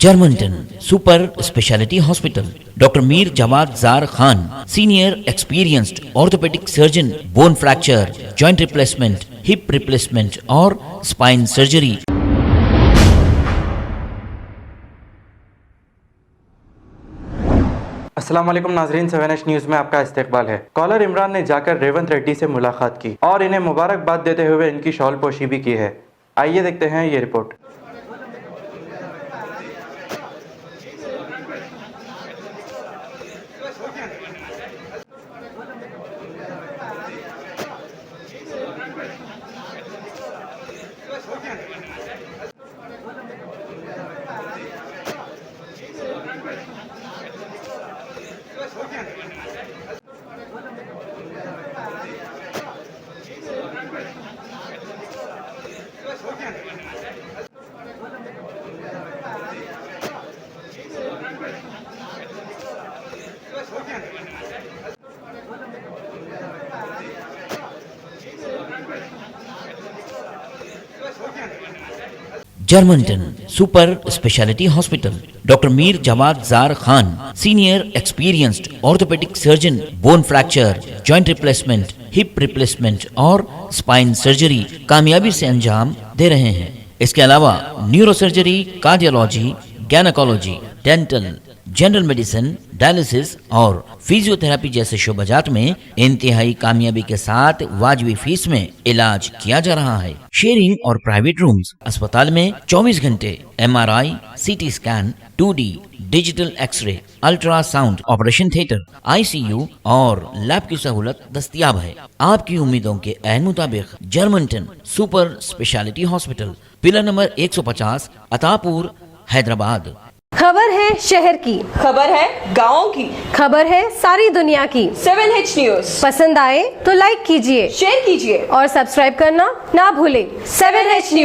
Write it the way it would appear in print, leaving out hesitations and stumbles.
Germanton super speciality hospital, doctor Mir Jawad Zar Khan, senior experienced orthopaedic surgeon, bone fracture, joint replacement, hip replacement और spine surgery. अस्सलाम वालेकुम नाजरीन, 7H news में आपका इस्तकबाल है। कॉलर इमरान ने जाकर रेवंत रेड्डी से मुलाकात की और इन्हें मुबारकबाद देते हुए इनकी शॉल पोशी भी की है। आइए देखते हैं ये report. Germanton super speciality hospital, doctor Mir Jawad Zar Khan, senior experienced orthopaedic surgeon, bone fracture, joint replacement, hip replacement और स्पाइन सर्जरी कामयाबी से अंजाम दे रहे हैं। इसके अलावा neurosurgery, cardiology, gynaecology, dental, general medicine, dialysis और फिजियोथेरेपी जैसे शोबाजात में इंतहाई कामयाबी के साथ वाजबी फीस में इलाज किया जा रहा है। शेयरिंग और प्राइवेट रूम्स, अस्पताल में 24 घंटे MRI, CT scan, 2D digital X-ray, ultrasound, operation theatre, ICU और लैब की सहूलत दस्तयाब है। आपकी उम्मीदों के ऐन मुताबिक Germanton super speciality hospital, pillar number 150, Attapur, Hyderabad. खबर है शहर की, खबर है गाँव की, खबर है सारी दुनिया की। 7H न्यूज़ पसंद आए तो लाइक कीजिए, शेयर कीजिए और सब्सक्राइब करना ना भूलें। 7H news.